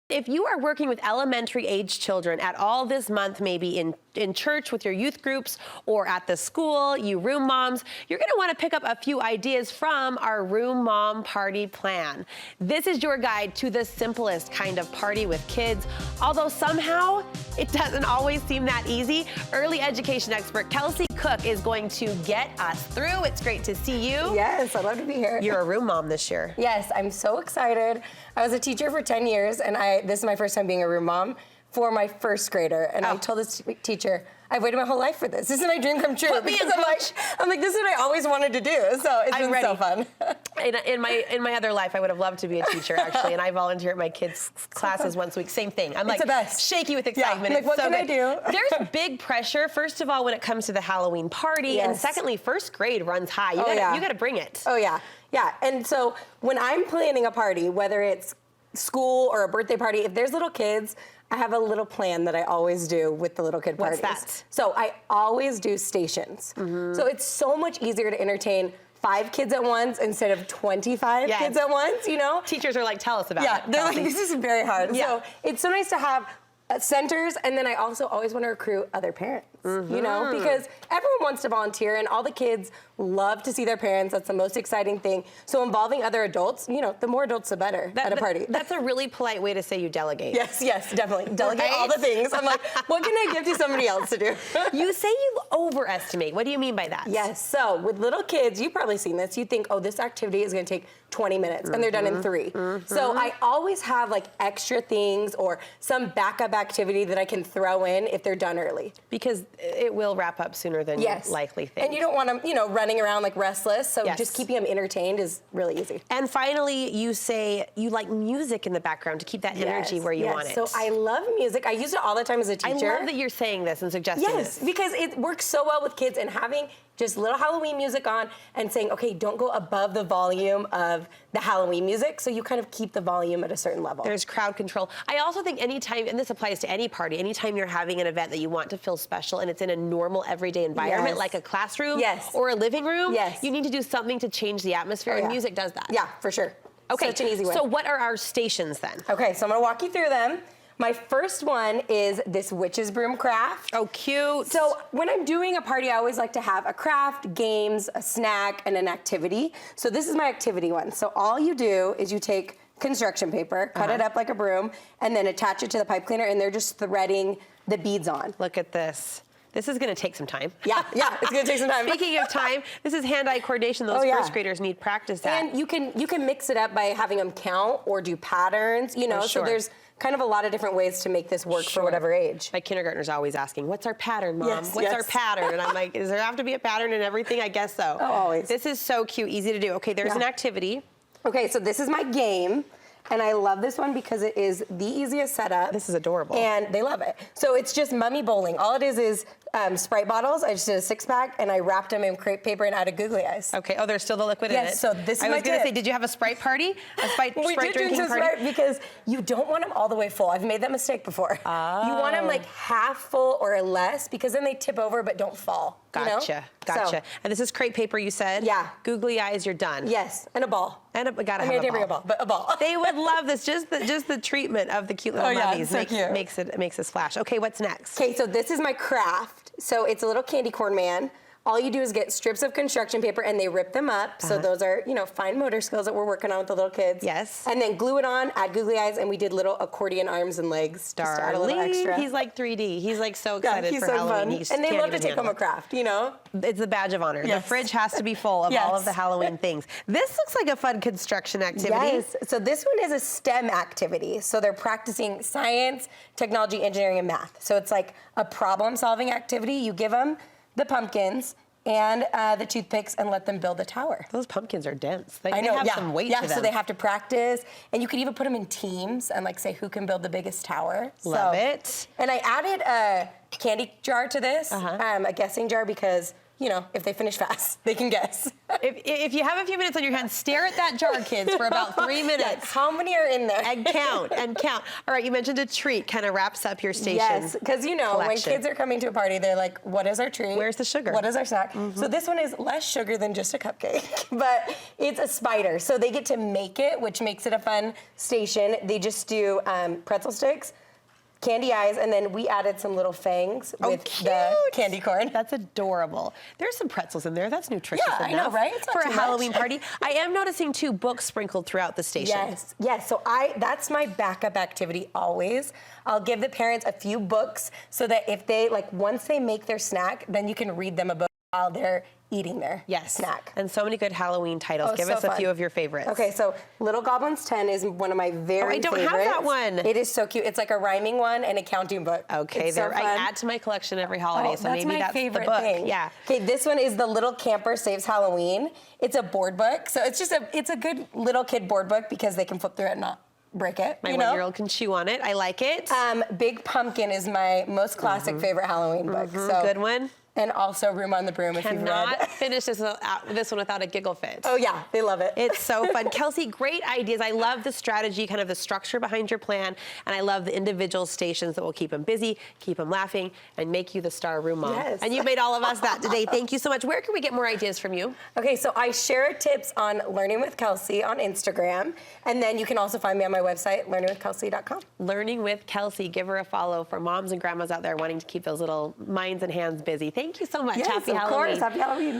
If you are working with elementary age children at all this month, maybe in church with your youth groups or at the school, you room moms, you're gonna wanna pick up a few ideas from our Room Mom Party Plan. This is your guide to the simplest kind of party with kids, although somehow it doesn't always seem that easy. Early education expert Kelsey Cook is going to get us through. It's great to see you. Yes, I'd love to be here. You're a room mom this year. Yes, I'm so excited. I was a teacher for 10 years, and this is my first time being a room mom for my first grader. And I told this teacher, I've waited my whole life for this. This is my dream come true. Because I'm like, this is what I always wanted to do. So it's been so fun. In my other life, I would have loved to be a teacher, actually, and I volunteer at my kids' classes once a week. Same thing. I'm like shaky with excitement. Yeah, like, what can I do? There's big pressure, first of all, when it comes to the Halloween party, and secondly, first grade runs high. You gotta bring it. Oh yeah, yeah. And so when I'm planning a party, whether it's school or a birthday party, if there's little kids, I have a little plan that I always do with the little kid parties. What's that? So I always do stations. So it's so much easier to entertain 5 kids at once instead of 25 kids at once, you know? Teachers are like, tell us about it. Yeah, they're like, this is very hard. Yeah. So it's so nice to have centers, and then I also always want to recruit other parents, you know, because everyone wants to volunteer, and all the kids love to see their parents. That's the most exciting thing. So involving other adults, you know, the more adults, the better at a party. That's a really polite way to say you delegate. Yes, yes, definitely. Delegate all the things. I'm like, what can I give to somebody else to do? You say you overestimate. What do you mean by that? Yes, so with little kids, you've probably seen this. You think, oh, this activity is going to take 20 minutes, and they're done in 3. So I always have like extra things or some backup activity that I can throw in if they're done early. Because it will wrap up sooner than you likely think. And you don't want them, you know, running around like restless, so just keeping them entertained is really easy. And finally, you say you like music in the background to keep that energy where you want it. So I love music. I use it all the time as a teacher. I love that you're saying this and suggesting this. Yes, because it works so well with kids, and having just little Halloween music on and saying, okay, don't go above the volume of the Halloween music, so you kind of keep the volume at a certain level. There's crowd control. I also think anytime, and this applies to any party, anytime you're having an event that you want to feel special and it's in a normal everyday environment, like a classroom or a living room, you need to do something to change the atmosphere, and music does that. Yeah, for sure. Okay, such an easy way. So what are our stations then? Okay, so I'm gonna walk you through them. My first one is this witch's broom craft. Oh, cute. So when I'm doing a party, I always like to have a craft, games, a snack, and an activity. So this is my activity one. So all you do is you take construction paper, cut it up like a broom, and then attach it to the pipe cleaner, and they're just threading the beads on. Look at this. This is going to take some time. Yeah, it's going to take some time. Speaking of time, this is hand-eye coordination those first graders need practice at. And you can mix it up by having them count or do patterns, you know, so there's kind of a lot of different ways to make this work for whatever age. My kindergartner's always asking, what's our pattern, Mom? What's our pattern? And I'm like, does there have to be a pattern in everything? I guess so. Oh, always. This is so cute, easy to do. Okay, there's an activity. Okay, so this is my game. And I love this one because it is the easiest setup. This is adorable. And they love it. So it's just mummy bowling. All it is Sprite bottles. I just did a 6-pack and I wrapped them in crepe paper and added googly eyes. Okay, oh, there's still the liquid in it. Yes, so this is my I was going to say, did you have a Sprite party? A Sprite drinking party? Sprite because you don't want them all the way full. I've made that mistake before. Oh. You want them like half full or less because then they tip over but don't fall. Gotcha, you know? gotcha. So, and this is crepe paper, you said? Yeah. Googly eyes, you're done. Yes, and a ball. And I didn't bring a ball, but a ball. They would love this. Just the treatment of the cute little mummies makes us flash. Okay, what's next? Okay, so this is my craft. So it's a little candy corn man. All you do is get strips of construction paper and they rip them up. So those are, you know, fine motor skills that we're working on with the little kids. Yes. And then glue it on, add googly eyes, and we did little accordion arms and legs. Just to add a little extra. He's like 3D. He's like so excited for Halloween. And they love to take home a craft, you know? It's the badge of honor. The fridge has to be full of all of the Halloween things. This looks like a fun construction activity. Yes. So this one is a STEM activity. So they're practicing science, technology, engineering, and math. So it's like a problem-solving activity. You give them the pumpkins and the toothpicks and let them build a tower. Those pumpkins are dense. They I know, have some weight to them. So they have to practice, and you could even put them in teams and like say who can build the biggest tower. Love it. And I added a candy jar to this, a guessing jar, because if they finish fast, they can guess. If you have a few minutes on your hands, stare at that jar, kids, for about 3 minutes. Yes. How many are in there? And count. All right, you mentioned a treat kind of wraps up your station. Yes, because when collection. kids are coming to a party, they're like, what is our treat? Where's the sugar? What is our snack? So this one is less sugar than just a cupcake, but it's a spider. So they get to make it, which makes it a fun station. They just do pretzel sticks, candy eyes, and then we added some little fangs with the candy corn. That's adorable. There's some pretzels in there. That's nutritious Yeah, I enough know, right? It's not for a too Halloween much. party. I am noticing 2 books sprinkled throughout the station. Yes. So that's my backup activity always. I'll give the parents a few books so that if they, once they make their snack, then you can read them a book while they're eating their snack. And so many good Halloween titles. Oh, Give so us a fun. few of your favorites. Okay, so Little Goblins 10 is one of my very I don't favorites. have that one. It is so cute. It's like a rhyming one and a counting book. Okay, it's so I fun. add to my collection every holiday, so maybe my that's favorite the book. thing. Yeah. Okay, this one is The Little Camper Saves Halloween. It's a board book, so it's a good little kid board book because they can flip through it and not break it. My 1-year-old can chew on it. I like it. Big Pumpkin is my most classic favorite Halloween book. So, good one. And also Room on the Broom, if you've Cannot read. finish this one without a giggle fit. Oh yeah, they love it. It's so fun. Kelsey, great ideas. I love the strategy, kind of the structure behind your plan, and I love the individual stations that will keep them busy, keep them laughing, and make you the star room mom. Yes. And you've made all of us that today. Thank you so much. Where can we get more ideas from you? Okay, so I share tips on Learning with Kelsey on Instagram, and then you can also find me on my website, learningwithkelsey.com. Learning with Kelsey. Give her a follow for moms and grandmas out there wanting to keep those little minds and hands busy. Thank you so much. Yes, Happy of Halloween. course. Happy Halloween.